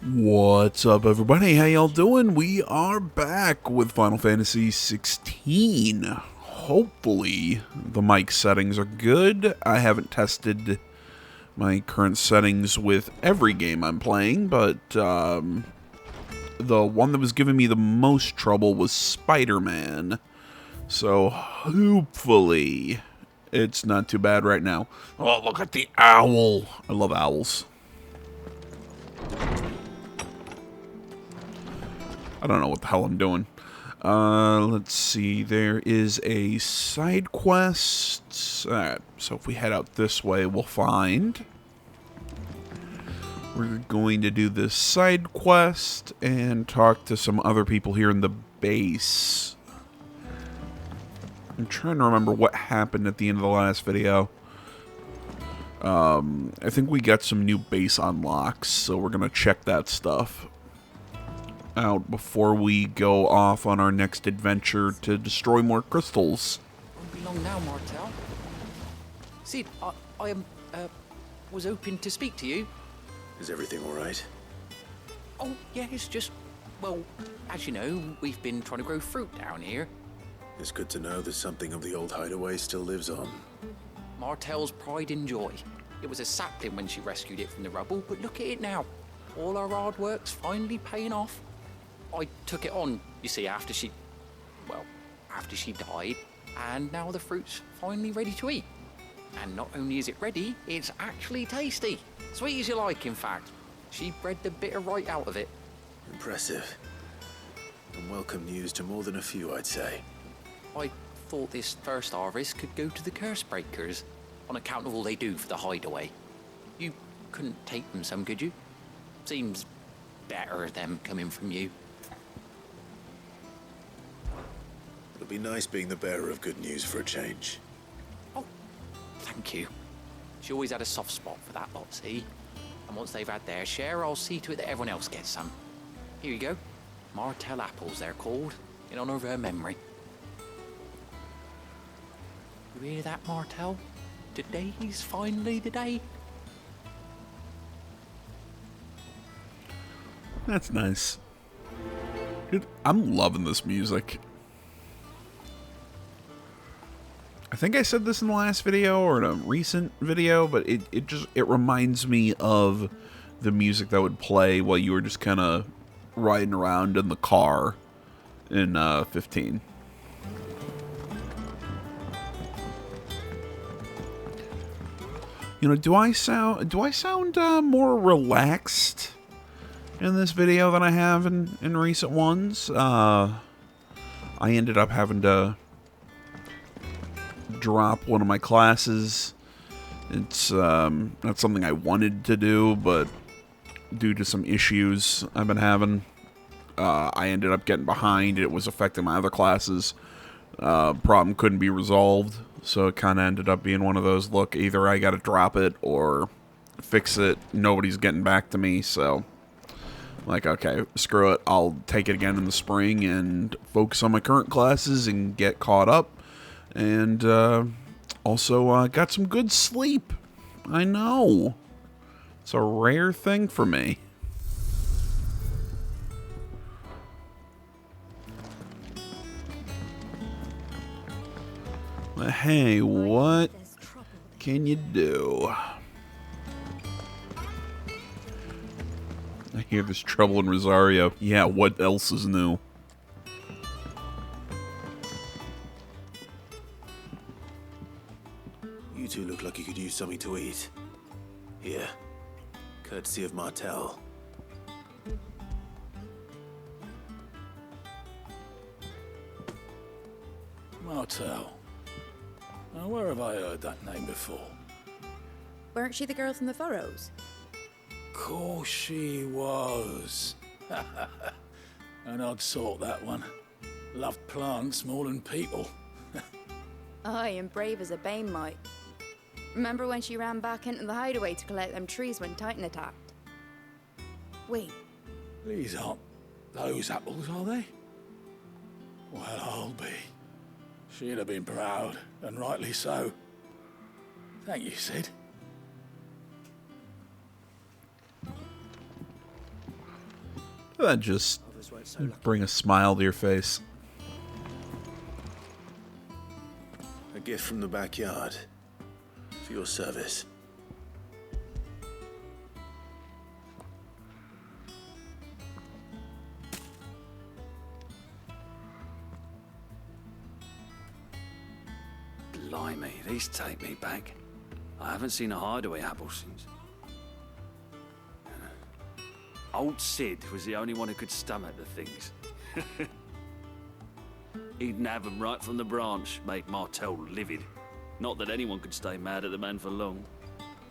What's up, everybody? How y'all doing? We are back with Final Fantasy 16. Hopefully, the mic settings are good. I haven't tested my current settings with every game I'm playing, but the one that was giving me the most trouble was Spider-Man. So, hopefully, it's not too bad right now. Oh, look at the owl. I love owls. I don't know what the hell I'm doing. Let's see. There is a side quest. Alright, so if we head out this way, we'll find. We're going to do this side quest and talk to some other people here in the base. I'm trying to remember what happened at the end of the last video. I think we got some new base unlocks, so we're going to check that stuff out before we go off on our next adventure to destroy more crystals. Won't be long now, Martel. Sid, I was hoping to speak to you. Is everything all right? Oh, yeah, it's just, well, as you know, we've been trying to grow fruit down here. It's good to know that something of the old hideaway still lives on. Martel's pride and joy. It was a sapling when she rescued it from the rubble, but look at it now. All our hard work's finally paying off. I took it on, you see, after she died, and now the fruit's finally ready to eat. And not only is it ready, it's actually tasty. Sweet as you like, in fact. She bred the bitter right out of it. Impressive. And welcome news to more than a few, I'd say. I thought this first harvest could go to the curse breakers, on account of all they do for the hideaway. You couldn't take them some, could you? Seems better them coming from you. It'll be nice being the bearer of good news for a change. Oh, thank you. She always had a soft spot for that lot, see? And once they've had their share, I'll see to it that everyone else gets some. Here you go. Martel apples, they're called, in honor of her memory. You hear that, Martel? Today's finally the day. That's nice. Dude, I'm loving this music. I think I said this in the last video or in a recent video, but it reminds me of the music that would play while you were just kind of riding around in the car in 15. You know, do I sound more relaxed in this video than I have in recent ones? I ended up having to drop one of my classes. It's not something I wanted to do, but due to some issues I've been having, I ended up getting behind. It was affecting my other classes. Problem couldn't be resolved, so it kind of ended up being one of those, look, either I gotta drop it or fix it. Nobody's getting back to me, so like, okay, screw it. I'll take it again in the spring and focus on my current classes and get caught up. And also got some good sleep. I know. It's a rare thing for me. But hey, what can you do? I hear there's trouble in Rosario. Yeah, what else is new? You two look like you could use something to eat. Here, courtesy of Martel. Martel. Now, where have I heard that name before? Weren't she the girl from the Furrows? Course she was. An odd sort, that one. Loved plants more than people. Aye, and brave as a bane might. Remember when she ran back into the hideaway to collect them trees when Titan attacked? Wait, These aren't those apples, are they? Well, I'll be. She'd have been proud, and rightly so. Thank you, Sid. That just bring a smile to your face. A gift from the backyard. For your service. Blimey, these take me back. I haven't seen a hideaway apple since. Old Sid was the only one who could stomach the things. He'd nab them right from the branch, make Martell livid. Not that anyone could stay mad at the man for long.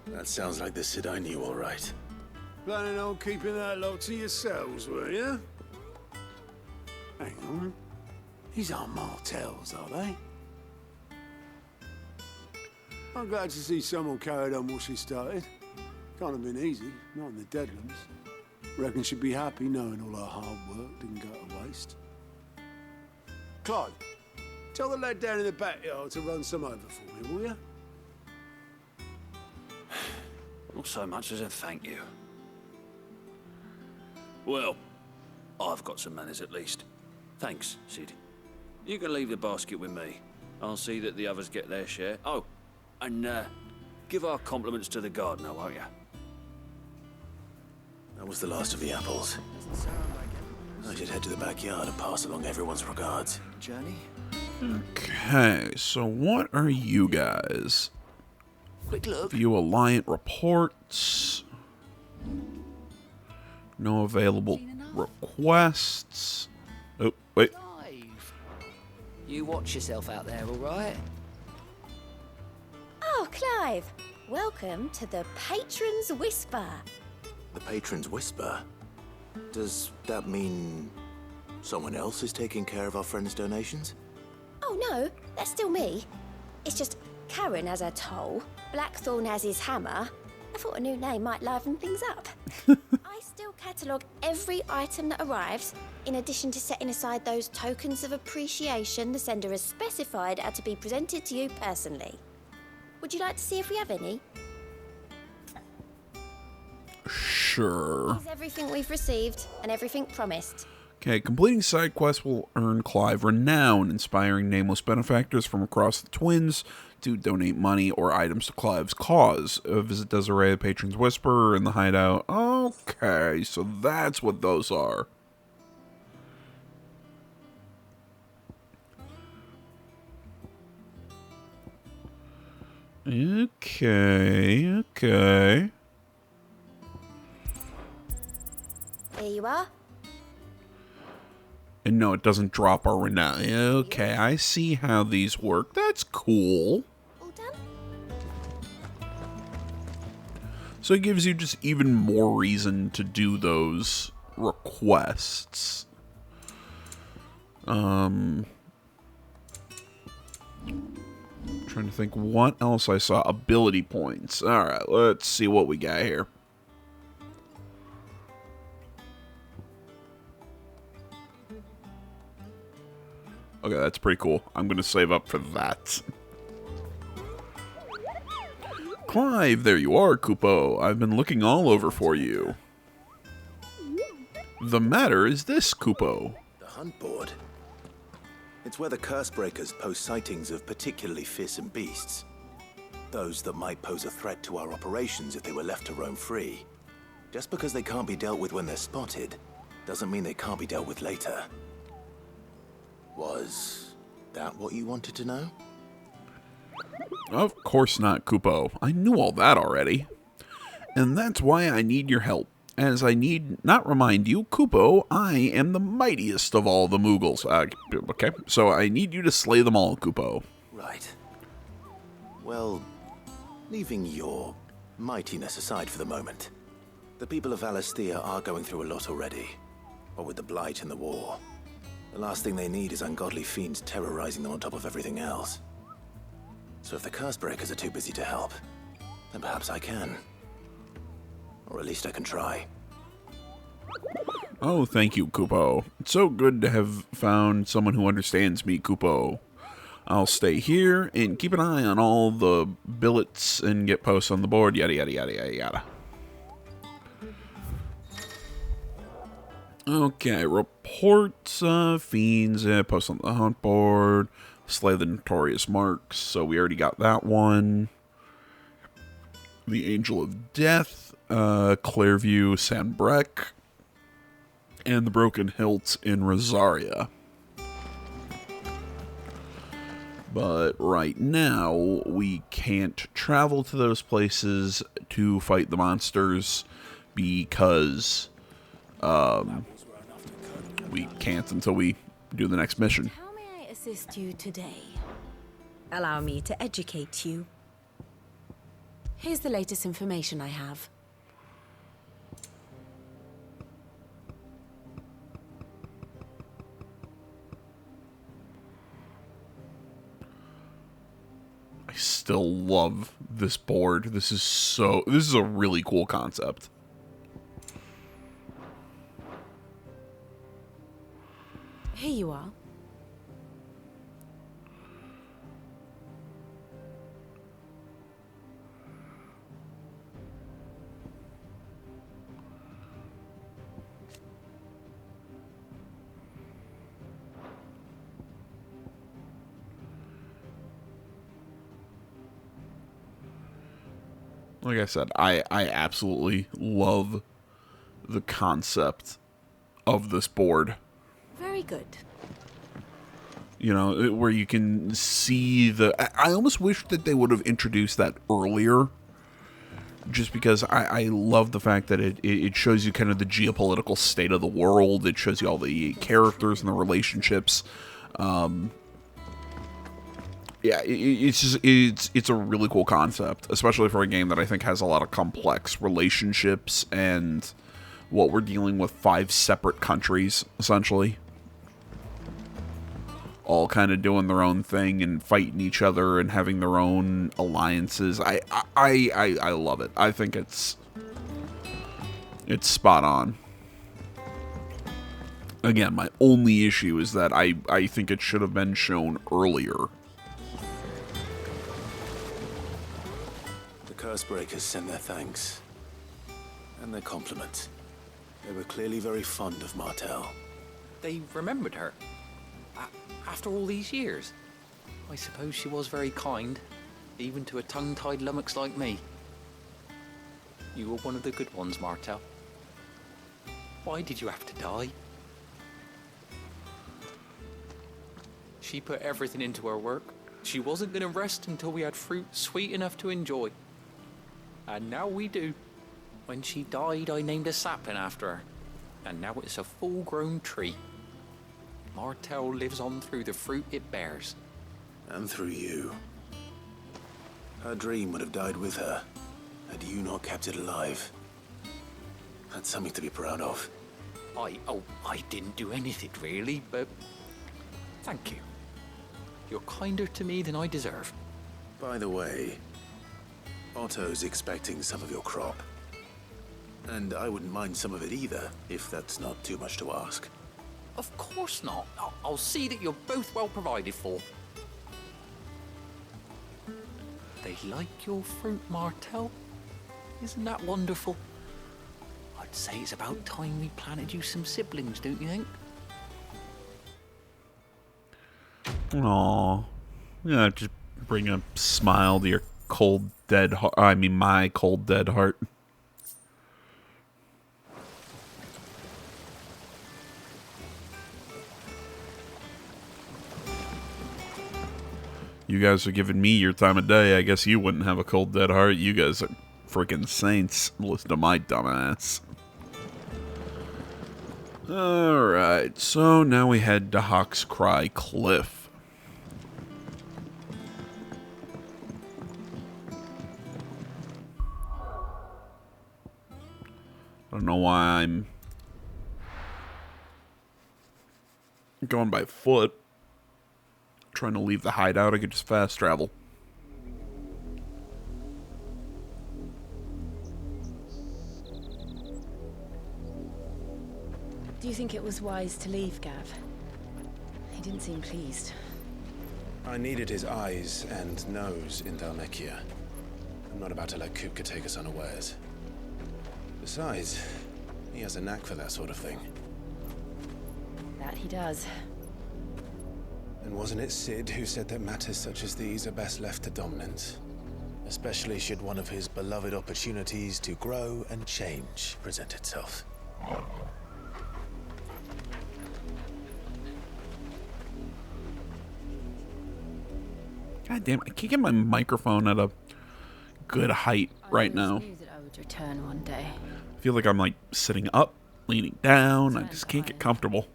That sounds like the Sid I knew, all right. Planning on keeping that lot to yourselves, were you? Hang on. These aren't Martells, are they? I'm glad to see someone carried on what she started. Can't have been easy, not in the Deadlands. Reckon she'd be happy knowing all her hard work didn't go to waste. Clive, tell the lad down in the backyard to run some over for me, will you? Not so much as a thank you. Well, I've got some manners at least. Thanks, Sid. You can leave the basket with me. I'll see that the others get their share. Oh, and give our compliments to the gardener, won't you? That was the last of the apples. I should head to the backyard and pass along everyone's regards. Journey? Okay, so what are you guys? Quick look. View Alliant reports. No available requests. Oh, wait. Clive, you watch yourself out there, all right? Oh, Clive, welcome to the Patron's Whisper. The Patron's Whisper? Does that mean someone else is taking care of our friend's donations? Oh, no, that's still me. It's just Karen has her toll, Blackthorn has his hammer. I thought a new name might liven things up. I still catalogue every item that arrives, in addition to setting aside those tokens of appreciation the sender has specified are to be presented to you personally. Would you like to see if we have any? Sure. Here's everything we've received and everything promised. Okay, completing side quests will earn Clive renown, inspiring nameless benefactors from across the Twins to donate money or items to Clive's cause. Visit Desiree, the Patron's Whisperer, in the hideout. Okay, so that's what those are. Okay. Here you are. And no, it doesn't drop our renown. Okay, I see how these work. That's cool. All done? So it gives you just even more reason to do those requests. Trying to think what else I saw. Ability points. Alright, let's see what we got here. Okay, that's pretty cool. I'm going to save up for that. Clive, there you are, Kupo. I've been looking all over for you. The matter is this, Kupo. The hunt board? It's where the Cursebreakers post sightings of particularly fearsome beasts. Those that might pose a threat to our operations if they were left to roam free. Just because they can't be dealt with when they're spotted, doesn't mean they can't be dealt with later. Was that what you wanted to know? Of course not, Kupo. I knew all that already. And that's why I need your help. As I need not remind you, Kupo, I am the mightiest of all the Moogles. Okay, so I need you to slay them all, Kupo. Right. Well, leaving your mightiness aside for the moment, the people of Valisthea are going through a lot already. What with the Blight and the war. The last thing they need is ungodly fiends terrorizing them on top of everything else. So if the Cursebreakers are too busy to help, then perhaps I can. Or at least I can try. Oh, thank you, Kupo. It's so good to have found someone who understands me, Kupo. I'll stay here and keep an eye on all the billets and get posts on the board, yada yada yada yada yada. Okay, reports fiends, post on the hunt board, slay the notorious marks, so we already got that one. The Angel of Death, Clairview, Sanbreque, and the Broken Hilt in Rosaria. But right now, we can't travel to those places to fight the monsters because we can't until we do the next mission. How may I assist you today? Allow me to educate you. Here's the latest information I have. I still love this board. This is a really cool concept. Here you are. Like I said, I absolutely love the concept of this board. Very good. You know, where you can see the... I almost wish that they would have introduced that earlier. Just because I love the fact that it shows you kind of the geopolitical state of the world. It shows you all the characters and the relationships. Yeah, it's a really cool concept, especially for a game that I think has a lot of complex relationships and what we're dealing with 5 separate countries, essentially. All kind of doing their own thing and fighting each other and having their own alliances. I love it. I think it's spot on. Again, my only issue is that I think it should have been shown earlier. The Cursebreakers sent their thanks. And their compliments. They were clearly very fond of Martel. They remembered her. After all these years. I suppose she was very kind, even to a tongue-tied lummox like me. You were one of the good ones, Martel. Why did you have to die? She put everything into her work. She wasn't going to rest until we had fruit sweet enough to enjoy. And now we do. When she died, I named a sapling after her. And now it's a full-grown tree. Martel lives on through the fruit it bears. And through you. Her dream would have died with her, had you not kept it alive. That's something to be proud of. I didn't do anything really, but thank you. You're kinder to me than I deserve. By the way, Otto's expecting some of your crop. And I wouldn't mind some of it either, if that's not too much to ask. Of course not. I'll see that you're both well provided for. They like your fruit, Martel. Isn't that wonderful? I'd say it's about time we planted you some siblings, don't you think? Aww. Yeah, just bring a smile to your cold, dead heart. I mean, my cold, dead heart. You guys are giving me your time of day. I guess you wouldn't have a cold, dead heart. You guys are freaking saints. Listen to my dumbass. Alright, so now we head to Hawkscry Cliff. I don't know why I'm going by foot. Trying to leave the hideout, I could just fast travel. Do you think it was wise to leave, Gav? He didn't seem pleased. I needed his eyes and nose in Dhalmekia. I'm not about to let Kupka take us unawares. Besides, he has a knack for that sort of thing. That he does. And wasn't it Sid who said that matters such as these are best left to dominance? Especially should one of his beloved opportunities to grow and change present itself. God damn, I can't get my microphone at a good height right now. I knew that I would return one day. I feel like I'm like sitting up, leaning down. I just can't get comfortable.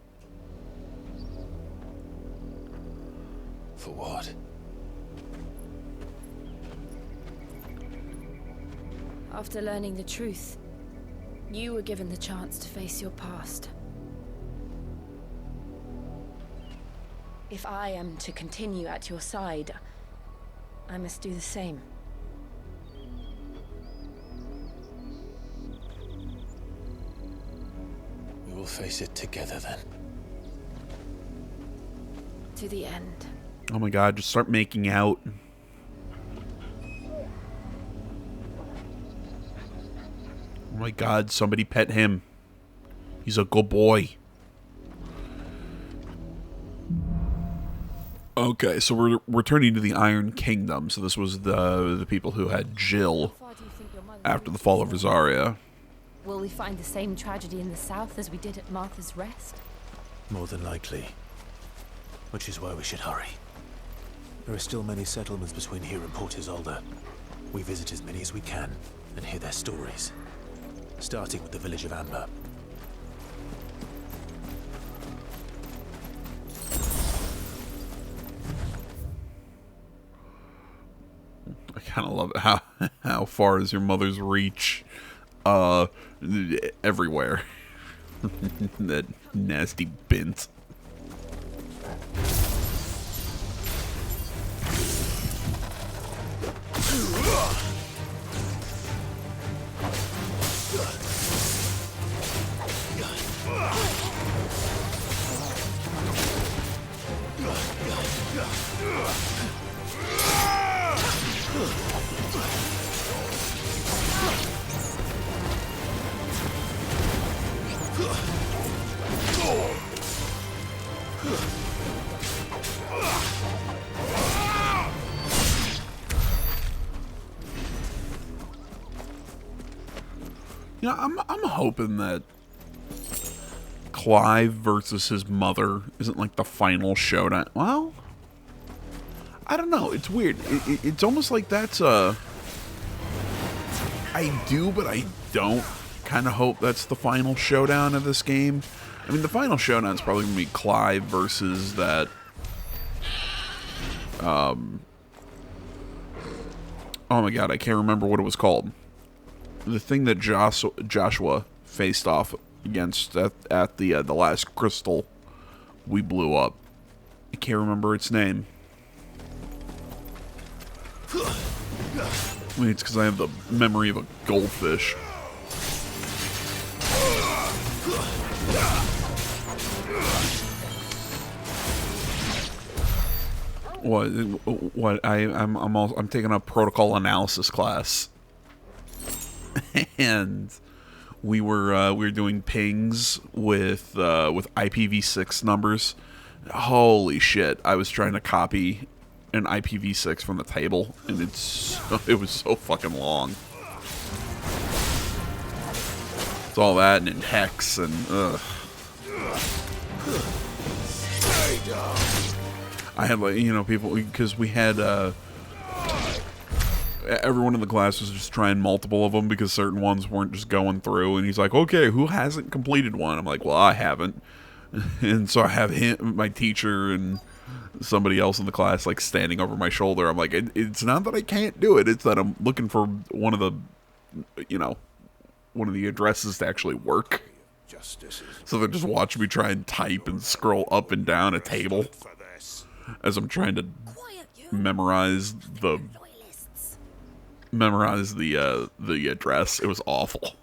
For what? After learning the truth, you were given the chance to face your past. If I am to continue at your side, I must do the same. We will face it together then. To the end. Oh my god, just start making out. Oh my god, somebody pet him. He's a good boy. Okay, so we're returning to the Iron Kingdom. So this was the people who had Jill after the fall of Rosaria. Will we find the same tragedy in the south as we did at Martha's Rest? More than likely. Which is why we should hurry. There are still many settlements between here and Port Isolde. We visit as many as we can and hear their stories. Starting with the village of Amber. I kind of love it. How far is your mother's reach? Everywhere. That nasty bint. You know, I'm hoping that Clive versus his mother isn't like the final showdown. Well, I don't know. It's weird. It's almost like that's a... I do, but I don't kind of hope that's the final showdown of this game. I mean, the final showdown is probably going to be Clive versus that... Oh my god, I can't remember what it was called. The thing that Joshua faced off against at the last crystal we blew up. I can't remember its name. Maybe it's because I have the memory of a goldfish. What? I'm taking a protocol analysis class. And we were doing pings with IPv6 numbers. Holy shit! I was trying to copy an IPv6 from the table, and it was so fucking long. It's all that and in hex and ugh. I had like people because we had. Everyone in the class was just trying multiple of them because certain ones weren't just going through. And he's like, okay, who hasn't completed one? I'm like, well, I haven't. And so I have him, my teacher, and somebody else in the class like standing over my shoulder. I'm like, it's not that I can't do it. It's that I'm looking for one of the addresses to actually work. So they're just watching me try and type and scroll up and down a table as I'm trying to memorize the address. It was awful.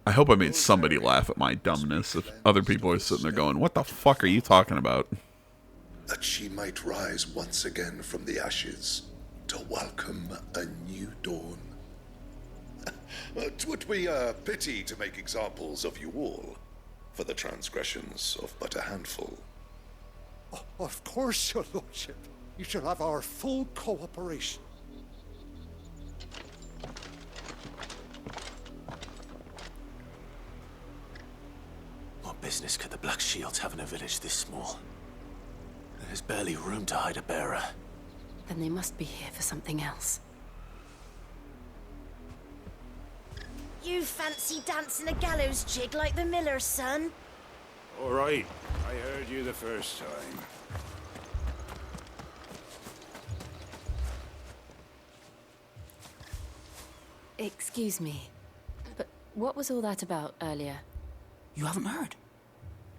I hope I made somebody laugh at my dumbness. If other people are sitting there going, what the fuck are you talking about? That she might rise once again from the ashes to welcome a new dawn. 'Twould be a pity to make examples of you all, for the transgressions of but a handful. Of course, your lordship. You shall have our full cooperation. What business could the Black Shields have in a village this small? There's barely room to hide a bearer. Then they must be here for something else. You fancy dancing a gallows jig like the miller's son? All right, I heard you the first time. Excuse me, but what was all that about earlier? You haven't heard?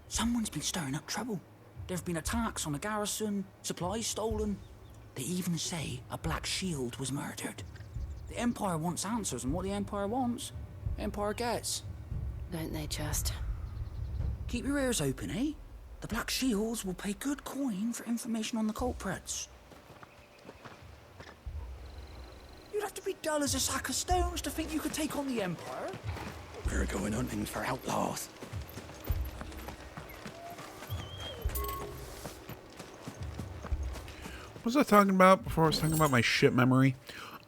Someone's been stirring up trouble. There have been attacks on the garrison, supplies stolen. They even say a Black Shield was murdered. The Empire wants answers, and what the Empire wants, Empire gets. Don't they just? Keep your ears open, eh? The Black Shields will pay good coin for information on the culprits. You'd have to be dull as a sack of stones to think you could take on the Empire. We're going hunting for outlaws. What was I talking about before I was talking about my shit memory?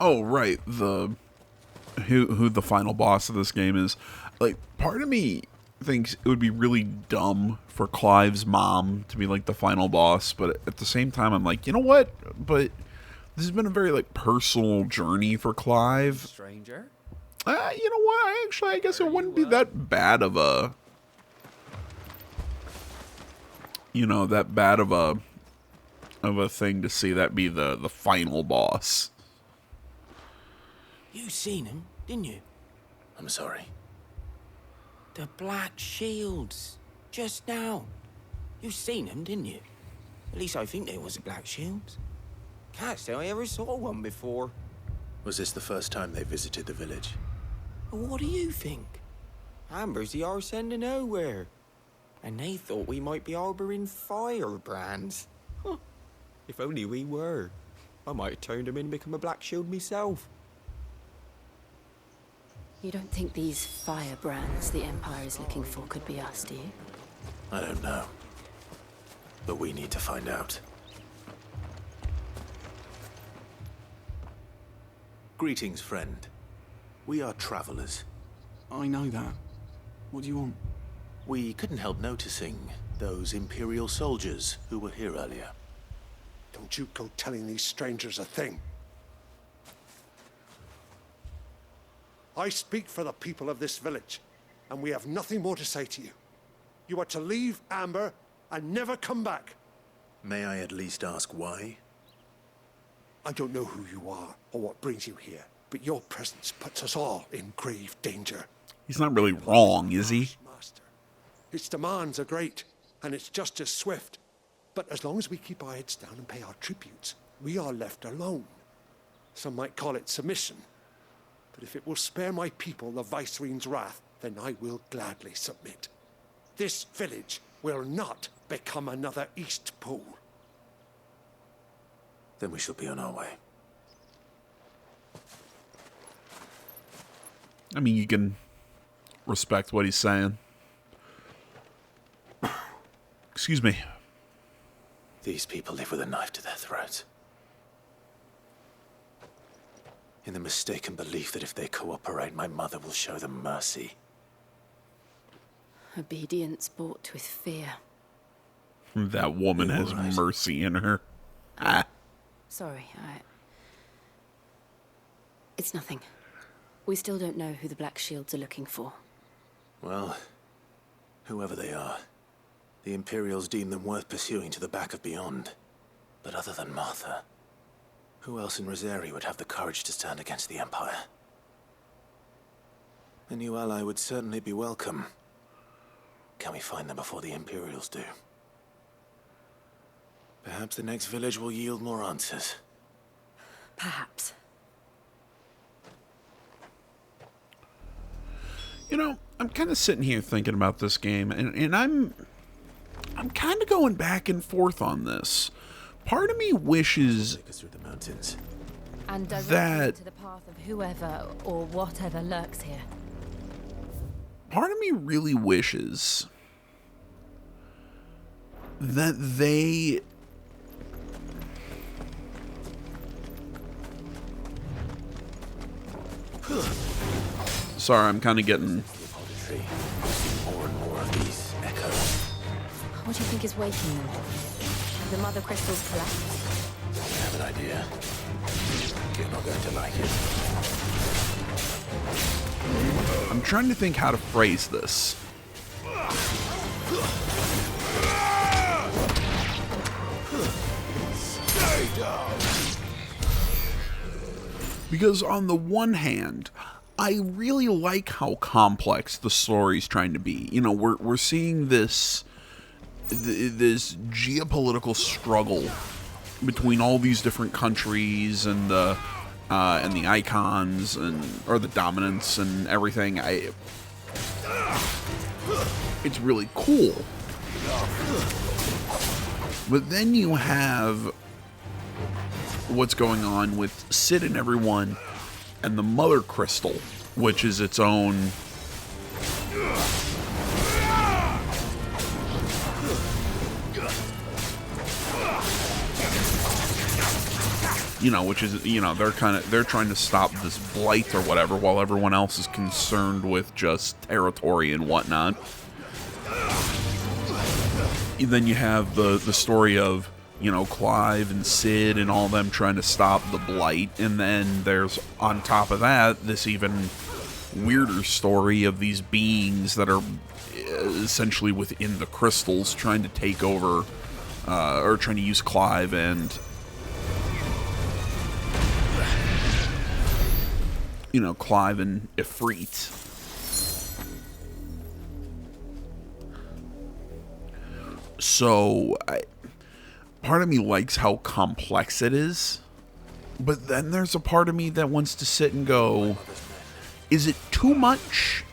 Oh, right, who the final boss of this game is. Like, part of me thinks it would be really dumb for Clive's mom to be like the final boss, but at the same time I'm like, you know what? But this has been a very like personal journey for Clive. Stranger? You know what? Actually, I guess it wouldn't be that bad of a, of a thing to see that be the final boss. You seen him, didn't you? I'm sorry. The Black Shields. Just now. You seen him, didn't you? At least I think there was a Black Shields. Can't say I ever saw one before. Was this the first time they visited the village? What do you think? Amber's the arse end of nowhere. And they thought we might be harboring firebrands. Huh. If only we were. I might have turned him in and become a Black Shield myself. You don't think these firebrands the Empire is looking for could be us, do you? I don't know. But we need to find out. Greetings, friend. We are travelers. I know that. What do you want? We couldn't help noticing those Imperial soldiers who were here earlier. Don't you go telling these strangers a thing. I speak for the people of this village, and we have nothing more to say to you. You are to leave Amber and never come back. May I at least ask why? I don't know who you are or what brings you here, but your presence puts us all in grave danger. He's not really wrong, is he? Master. Its demands are great, and its justice swift. But as long as we keep our heads down and pay our tributes, we are left alone. Some might call it submission. But if it will spare my people the Viceroy's wrath, then I will gladly submit. This village will not become another Eastpool. Then we shall be on our way. I mean, you can respect what he's saying. Excuse me. These people live with a knife to their throats. In the mistaken belief that if they cooperate, my mother will show them mercy. Obedience bought with fear. That woman has mercy in her. Ah. Sorry, It's nothing. We still don't know who the Black Shields are looking for. Well, whoever they are, the Imperials deem them worth pursuing to the back of beyond. But other than Martha, who else in Rosari would have the courage to stand against the Empire? A new ally would certainly be welcome. Can we find them before the Imperials do? Perhaps the next village will yield more answers. Perhaps. You know, I'm kind of sitting here thinking about this game, and I'm kind of going back and forth on this. Part of me wishes... Take us through the mountains. And direct that you to the path of whoever or whatever lurks here. part of me really wishes that they sorry, I'm kind of getting More and more of these echoes. What do you think is waking them? The mother crystals collapse? I have an idea. You're not going to like it. I'm trying to think how to phrase this. Stay down. Because on the one hand, I really like how complex the story's trying to be. You know, we're seeing this geopolitical struggle between all these different countries and the icons or the dominance and everything. It's really cool. But then you have what's going on with Cid and everyone and the Mother Crystal, which is its own which is, they're trying to stop this blight or whatever while everyone else is concerned with just territory and whatnot. And then you have the story of, Clive and Cid and all them trying to stop the blight. And then there's, on top of that, this even weirder story of these beings that are essentially within the crystals trying to take over, or trying to use Clive and Clive and Ifrit. So, part of me likes how complex it is, but then there's a part of me that wants to sit and go, is it too much?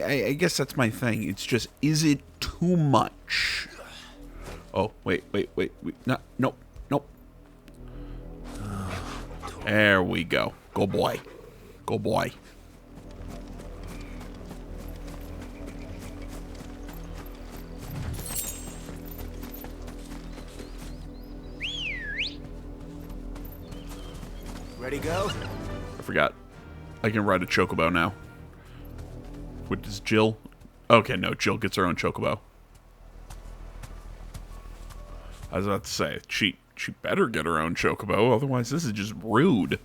I guess that's my thing. It's just, is it too much? Oh, wait. No, nope. There we go. Go boy. Ready, go? I forgot. I can ride a chocobo now. What does Jill? Okay, no, Jill gets her own chocobo. I was about to say, she better get her own chocobo, otherwise this is just rude.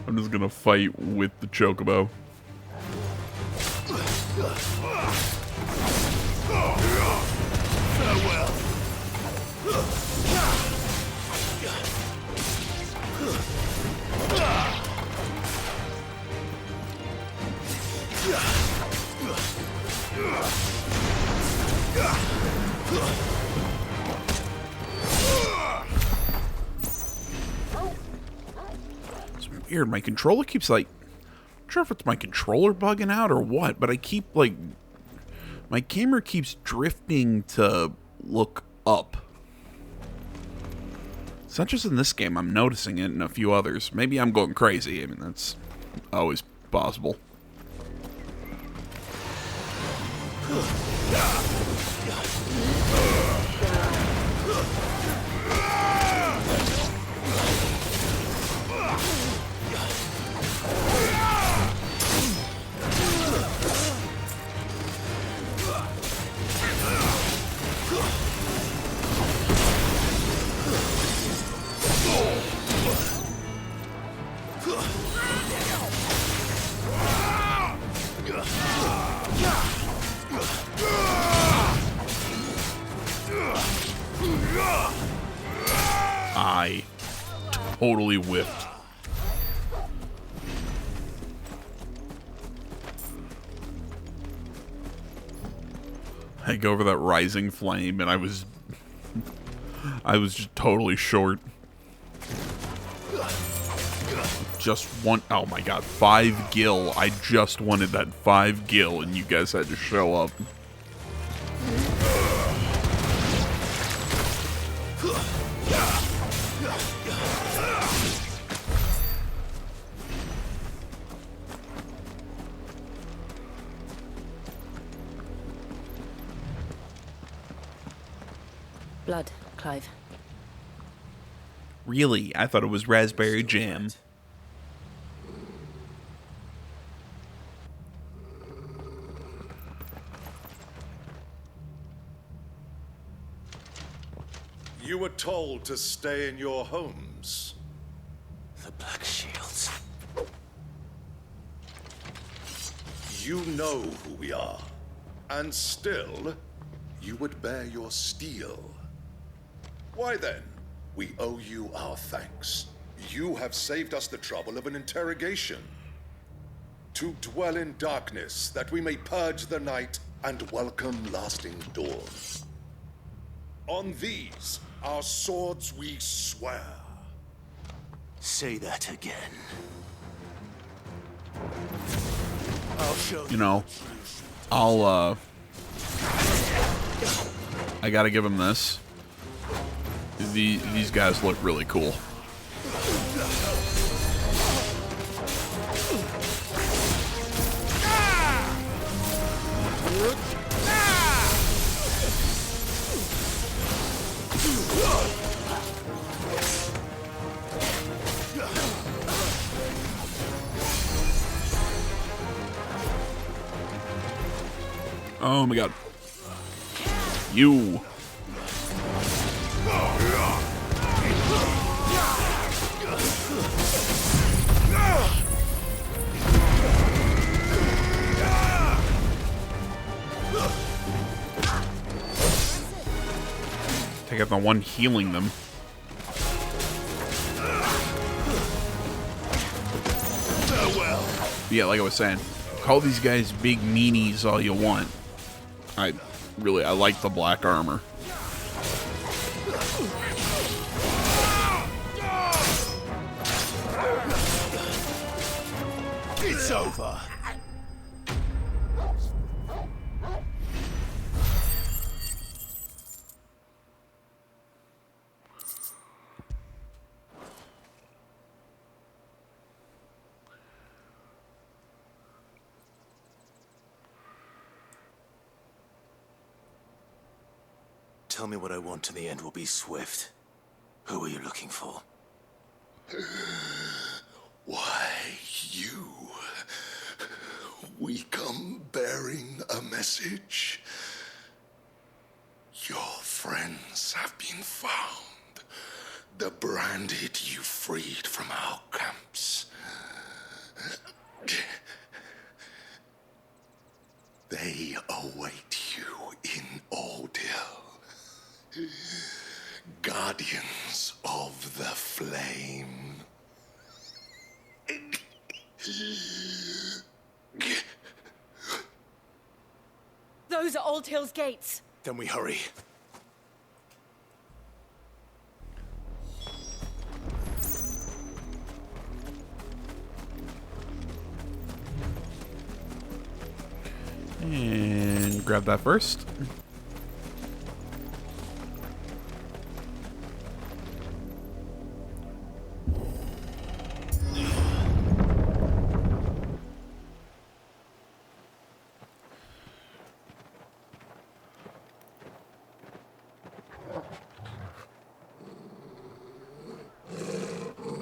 I'm just gonna fight with the chocobo. Farewell. It's weird. My controller keeps like, I'm not sure if it's my controller bugging out or what, but I keep like, my camera keeps drifting to look up. It's not just in this game, I'm noticing it in a few others. Maybe I'm going crazy. I mean, that's always possible. totally whiffed. I go over that rising flame, and I was just totally short. Just one, oh my god, 5 gil. I just wanted that 5 gil, and you guys had to show up. Blood, Clive. Really? I thought it was raspberry jam. You were told to stay in your homes. The Black Shields. You know who we are. And still, you would bear your steel. Why then? We owe you our thanks. You have saved us the trouble of an interrogation. To dwell in darkness, that we may purge the night and welcome lasting dawn. On these, our swords we swear. Say that again. I'll show You know, I gotta give him this. These guys look really cool. Oh my god. You. Take out the one healing them. Yeah, like I was saying, call these guys big meanies all you want. I like the black armor. It's over. Tell me what I want, and the end will be swift. Who are you looking for? Why, you? We come bearing a message. Your friends have been found. The branded you freed from our camps. They await you in Aldil. Guardians of the Flame. Those are Old Hill's gates. Then we hurry. And grab that first.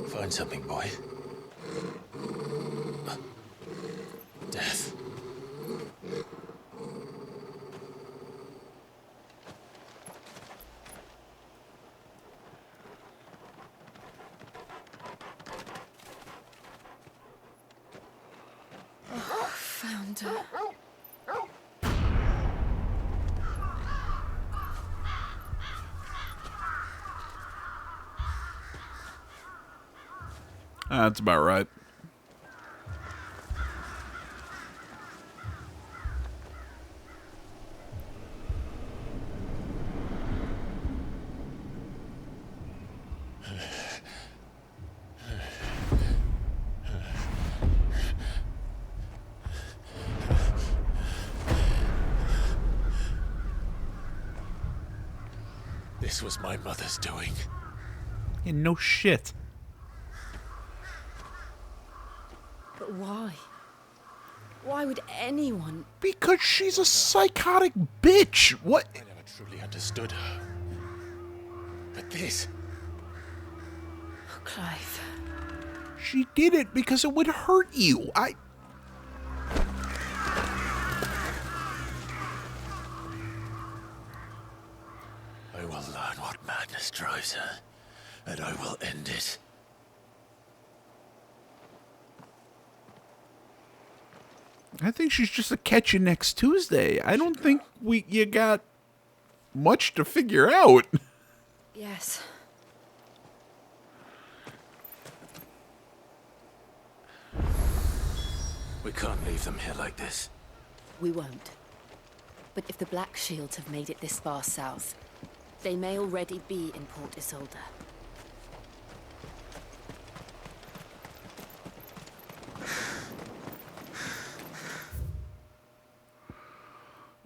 Find something, boy. Death. Found her. That's about right. This was my mother's doing. Yeah, no shit. But why? Why would anyone? Because she's a psychotic bitch. What? I never truly understood her. But this... Oh, Clive. She did it because it would hurt you. I will learn what madness drives her, and I will end it. I think she's just a catch you next Tuesday. I don't think you got much to figure out. Yes. We can't leave them here like this. We won't. But if the Black Shields have made it this far south, they may already be in Port Isolde.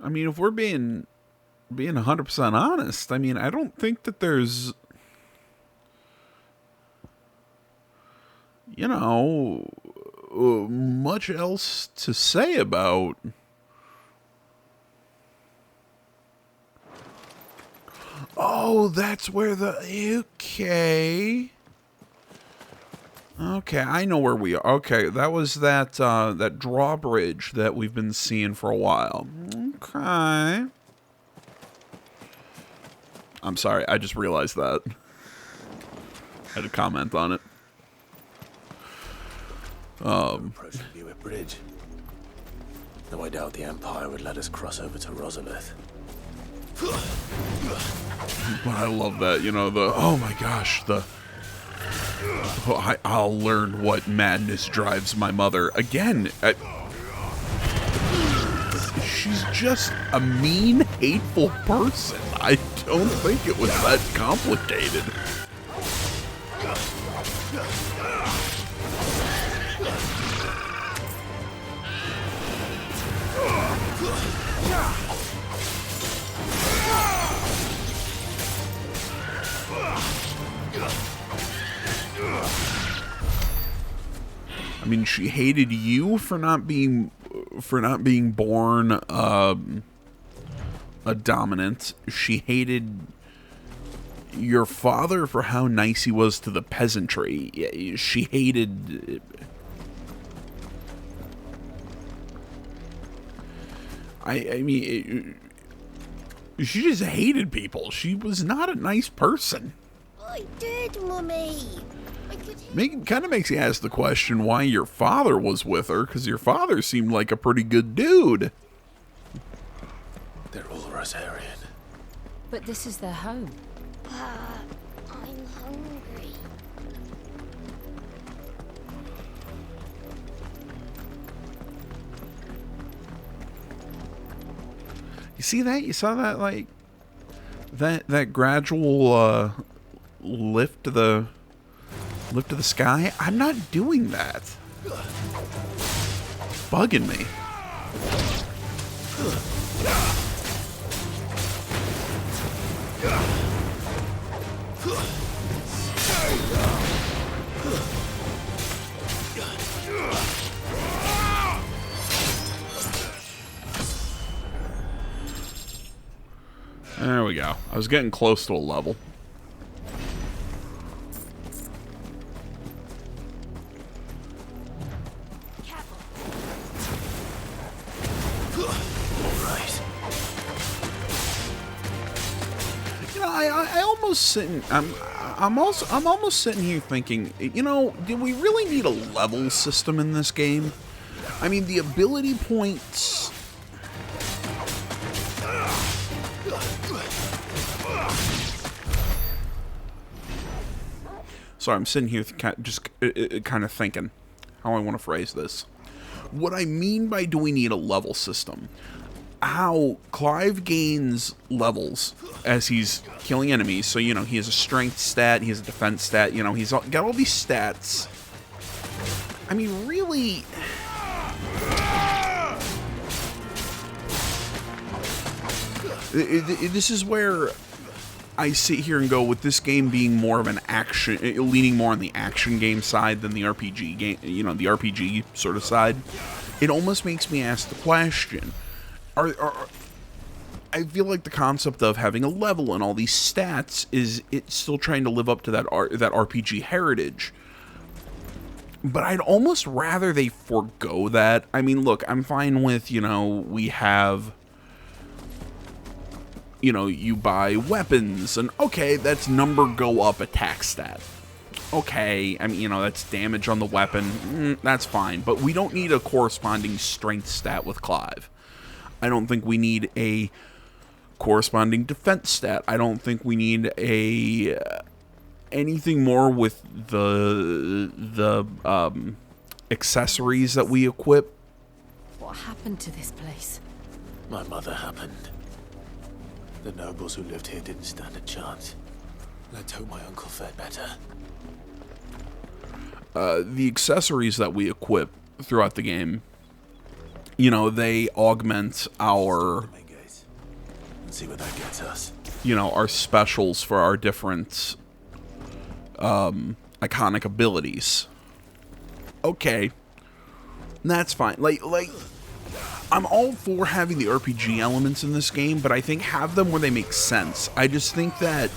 I mean, if we're being 100% honest, I mean, I don't think that there's, you know, much else to say about. Oh, that's where okay. Okay, I know where we are. Okay, that was that drawbridge that we've been seeing for a while. Okay. I'm sorry, I just realized that. I had to comment on it. Approaching Buick Bridge. Though I doubt the Empire would let us cross over to Rosalith. But I love that, you know, oh my gosh, I'll learn what madness drives my mother. Again, she's just a mean, hateful person. I don't think it was that complicated. I mean, she hated you for not being born a dominant. She hated your father for how nice he was to the peasantry. She hated. I mean, she just hated people. She was not a nice person. I did, Mummy. Kind of makes you ask the question why your father was with her, because your father seemed like a pretty good dude. They're all Rosarian. But this is their home. I'm hungry. You see that? You saw that, like, that gradual lift to the sky? I'm not doing that. It's bugging me. There we go. I was getting close to a level. You know, I almost sitting. I'm almost sitting here thinking, you know, do we really need a level system in this game? I mean, the ability points. So Sorry, I'm sitting here just kind of thinking how I want to phrase this. What I mean by do we need a level system? How Clive gains levels as he's killing enemies. So, you know, he has a strength stat, he has a defense stat, you know, he's got all these stats. I mean, really... This is where I sit here and go, with this game being more of an action, leaning more on the action game side than the RPG game, you know, the RPG sort of side, it almost makes me ask the question, I feel like the concept of having a level and all these stats is it's still trying to live up to that RPG heritage. But I'd almost rather they forego that. I mean, look, I'm fine with, you know, we have, you know, you buy weapons, and okay, that's number go up attack stat. Okay, I mean, you know, that's damage on the weapon, that's fine. But we don't need a corresponding strength stat with Clive. I don't think we need a corresponding defense stat. I don't think we need a anything more with the accessories that we equip. What happened to this place? My mother happened. The nobles who lived here didn't stand a chance. Let's hope my uncle fared better. The accessories that we equip throughout the game, you know, they augment our... See what that gets us. You know, our specials for our different iconic abilities. Okay. That's fine. Like, I'm all for having the RPG elements in this game, but I think have them where they make sense. I just think that,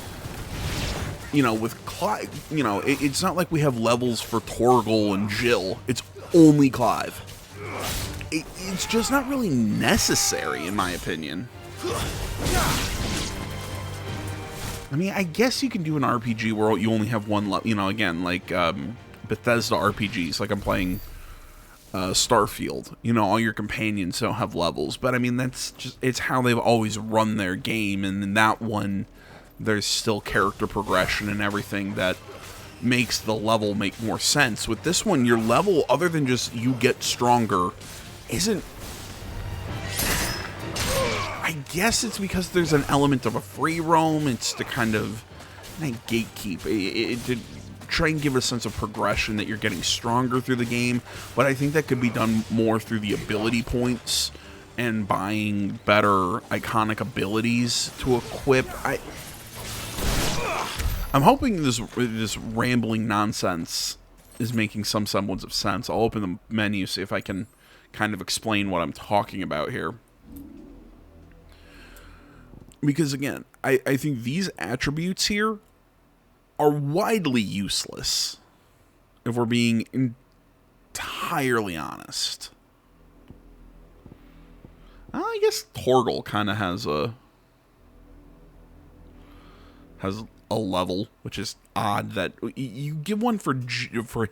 you know, with Clive, you know, it's not like we have levels for Torgal and Jill. It's only Clive. It's just not really necessary, in my opinion. I mean, I guess you can do an RPG where you only have one level, you know, again, like Bethesda RPGs, like I'm playing Starfield. You know, all your companions don't have levels, but I mean, that's just, it's how they've always run their game, and in that one, there's still character progression and everything that makes the level make more sense. With this one, your level, other than just you get stronger, isn't... I guess it's because there's an element of a free roam. It's to kind of gatekeep, to try and give a sense of progression that you're getting stronger through the game. But I think that could be done more through the ability points and buying better iconic abilities to equip. I'm hoping this rambling nonsense is making some semblance of sense. I'll open the menu, see if I can kind of explain what I'm talking about here. Because, again, I think these attributes here are widely useless, if we're being entirely honest. I guess Torgal kind of has a level, which is odd that you give one for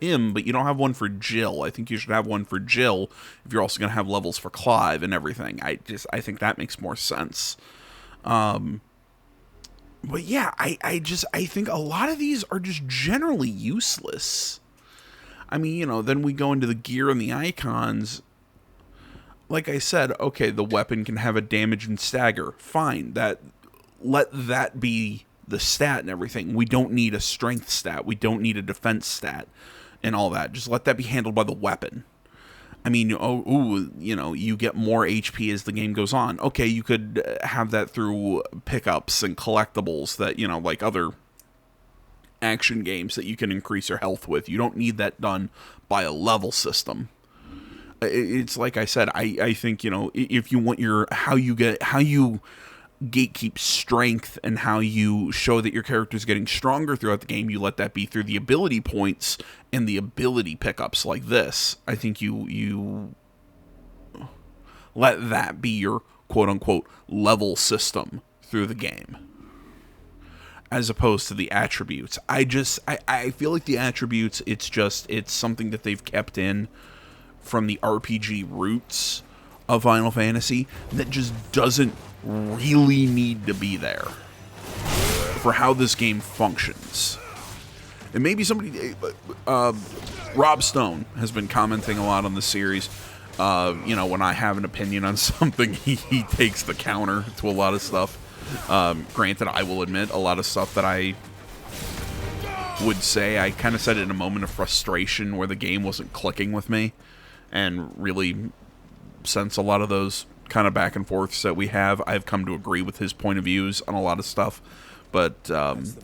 him, but you don't have one for Jill. I think you should have one for Jill if you're also going to have levels for Clive and everything. I think that makes more sense. But yeah, I think a lot of these are just generally useless. I mean, you know, then we go into the gear and the icons. Like I said, okay, the weapon can have a damage and stagger. Fine, let that be the stat and everything. We don't need a strength stat. We don't need a defense stat and all that. Just let that be handled by the weapon. I mean, you know, you get more HP as the game goes on. Okay, you could have that through pickups and collectibles that, you know, like other action games that you can increase your health with. You don't need that done by a level system. It's like I said, I think, you know, if you want how you gatekeep strength and how you show that your character is getting stronger throughout the game, you let that be through the ability points and the ability pickups like this. I think you let that be your quote-unquote level system through the game, as opposed to the attributes. I feel like the attributes, it's something that they've kept in from the RPG roots of Final Fantasy that just doesn't really need to be there for how this game functions. And maybe somebody, Rob Stone has been commenting a lot on the series. You know, when I have an opinion on something, he takes the counter to a lot of stuff. Granted, I will admit, a lot of stuff that I would say, I kind of said it in a moment of frustration where the game wasn't clicking with me, and really, since a lot of those kind of back and forths that we have, I've come to agree with his point of views on a lot of stuff. But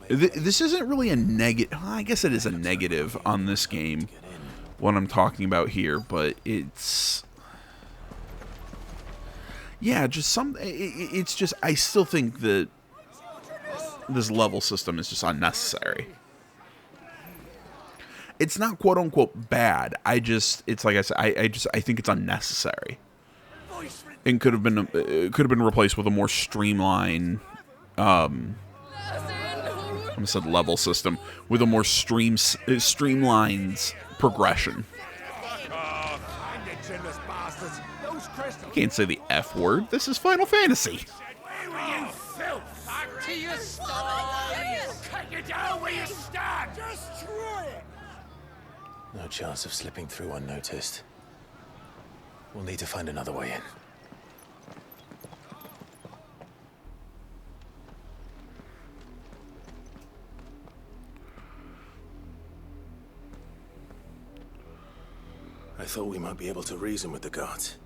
this isn't really a negative. I guess it is a negative on this game, what I'm talking about here, but it's, yeah, just some. It's just, I still think that this level system is just unnecessary. It's not quote unquote bad. It's like I said, I think it's unnecessary. And could have been replaced with a more streamlined, I said level system, with a more streamlined progression. You can't say the F word. This is Final Fantasy. Back to your stars! Cut you down where you stand! Destroy it! No chance of slipping through unnoticed. We'll need to find another way in. I thought we might be able to reason with the guards.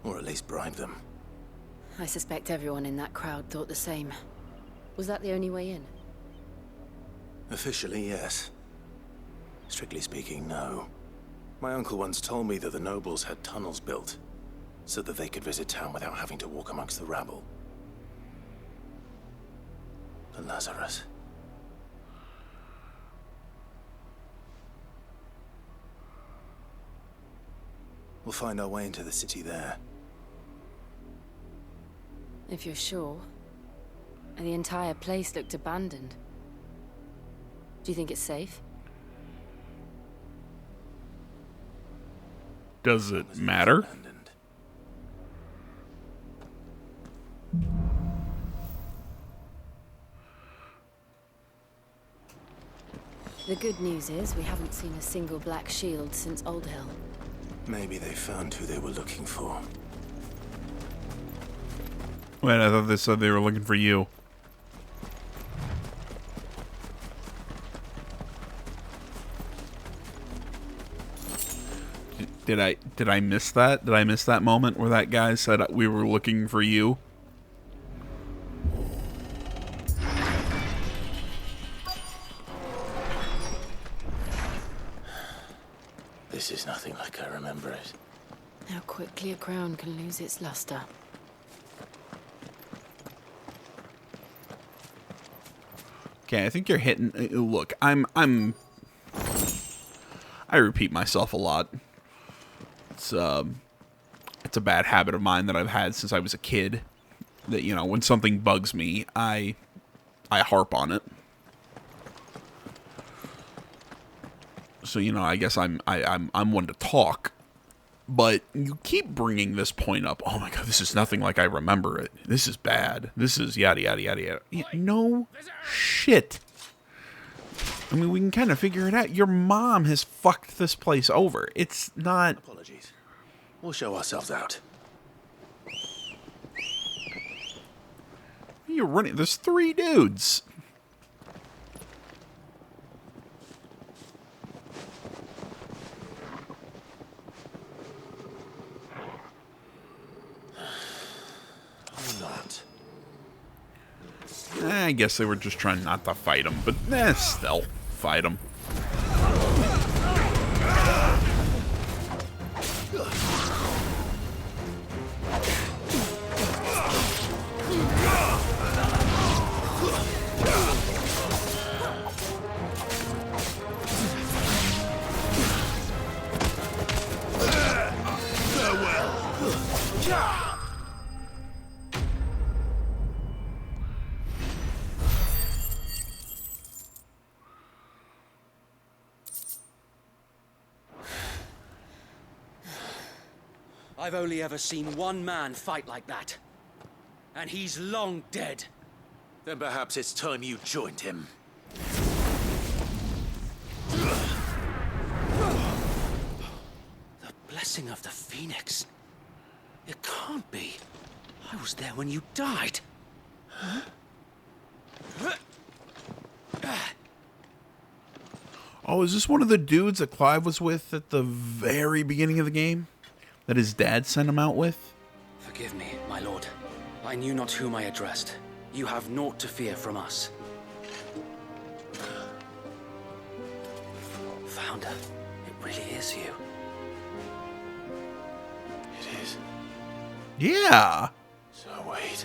Or at least bribe them. I suspect everyone in that crowd thought the same. Was that the only way in? Officially, yes. Strictly speaking, no. My uncle once told me that the nobles had tunnels built, so that they could visit town without having to walk amongst the rabble. The Lazarus. We'll find our way into the city there. If you're sure. The entire place looked abandoned. Do you think it's safe? Does it matter? The good news is we haven't seen a single black shield since Old Hill. Maybe they found who they were looking for. Wait, I thought they said they were looking for you. Did I miss that? Did I miss that moment where that guy said we were looking for you? This is nothing like I remember it. How quickly a crown can lose its luster. Okay, I think you're hitting. Look, I repeat myself a lot. It's a bad habit of mine that I've had since I was a kid. That, you know, when something bugs me, I harp on it. So, you know, I guess I'm one to talk. But you keep bringing this point up. Oh my god, this is nothing like I remember it. This is bad. This is yada yada yada yada. Yeah, no shit. I mean, we can kind of figure it out. Your mom has fucked this place over. It's not... Apologies. We'll show ourselves out. You're running... There's 3 dudes. Not. I guess they were just trying not to fight him, but still, fight him. I've only ever seen one man fight like that. And he's long dead. Then perhaps it's time you joined him. Rising of the Phoenix. It can't be. I was there when you died. Huh? Oh, is this one of the dudes that Clive was with at the very beginning of the game? That his dad sent him out with? Forgive me, my lord. I knew not whom I addressed. You have naught to fear from us. Founder, it really is you. It is. Yeah. So wait.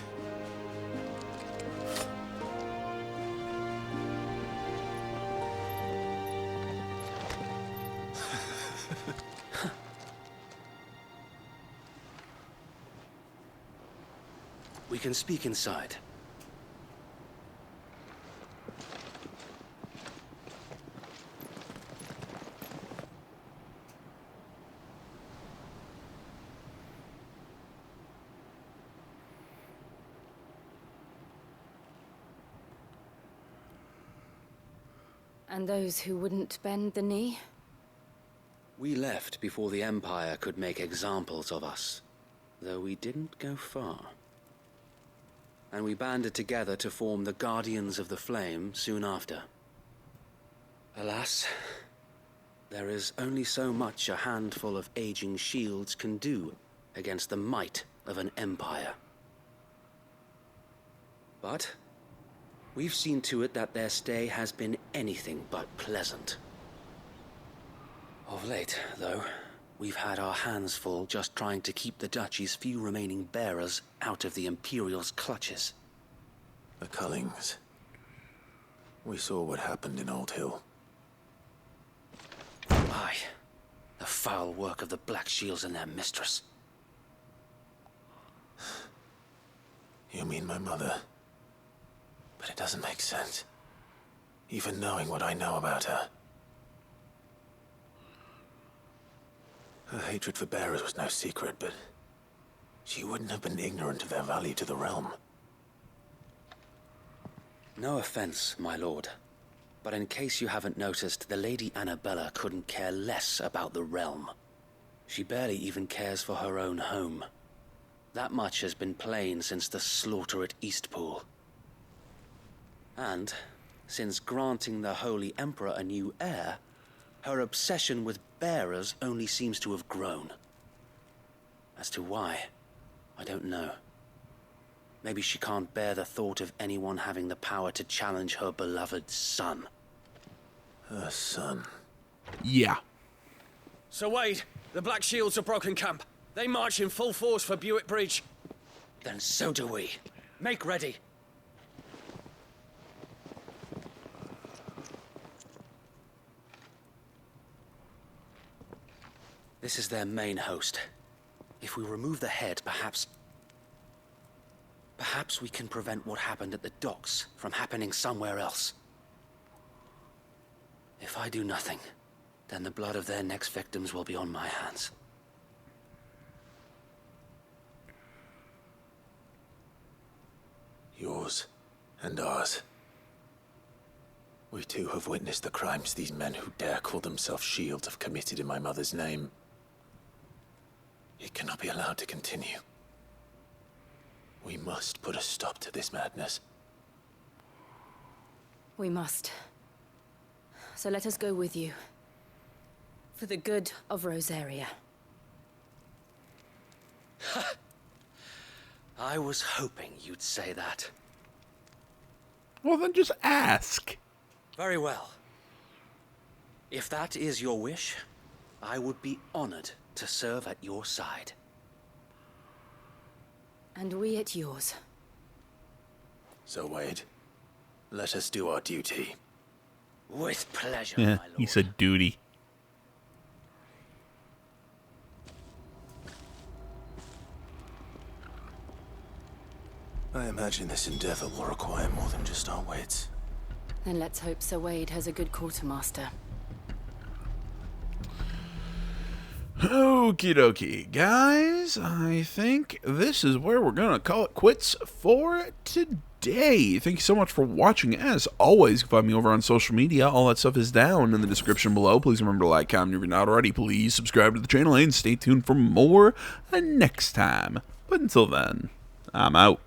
We can speak inside. And those who wouldn't bend the knee? We left before the Empire could make examples of us, though we didn't go far. And we banded together to form the Guardians of the Flame soon after. Alas, there is only so much a handful of aging shields can do against the might of an empire. But we've seen to it that their stay has been anything but pleasant. Of late, though, we've had our hands full just trying to keep the Duchy's few remaining bearers out of the Imperial's clutches. The Cullings. We saw what happened in Old Hill. Aye. The foul work of the Black Shields and their mistress. You mean my mother? But it doesn't make sense. Even knowing what I know about her. Her hatred for bearers was no secret, but she wouldn't have been ignorant of their value to the realm. No offense, my lord, but in case you haven't noticed, the Lady Annabella couldn't care less about the realm. She barely even cares for her own home. That much has been plain since the slaughter at Eastpool. And, since granting the Holy Emperor a new heir, her obsession with bearers only seems to have grown. As to why, I don't know. Maybe she can't bear the thought of anyone having the power to challenge her beloved son. Her son? Yeah. Sir Wade, the Black Shields have broken camp. They march in full force for Buick Bridge. Then so do we. Make ready. This is their main host. If we remove the head, perhaps we can prevent what happened at the docks from happening somewhere else. If I do nothing, then the blood of their next victims will be on my hands. Yours and ours. We too have witnessed the crimes these men who dare call themselves Shields have committed in my mother's name. It cannot be allowed to continue. We must put a stop to this madness. We must. So let us go with you. For the good of Rosaria. I was hoping you'd say that. Well, then just ask. Very well. If that is your wish, I would be honored to serve at your side. And we at yours. So, Wade, let us do our duty. With pleasure, Yeah, my lord. he said duty. I imagine this endeavor will require more than just our wits. Then let's hope Sir Wade has a good quartermaster. Okie dokie. Guys, I think this is where we're going to call it quits for today. day. Thank you so much for watching. As always, you can find me over on social media. All that stuff is down in the description below. Please remember to like, comment if you're not already. Please subscribe to the channel and stay tuned for more next time. But until then, I'm out.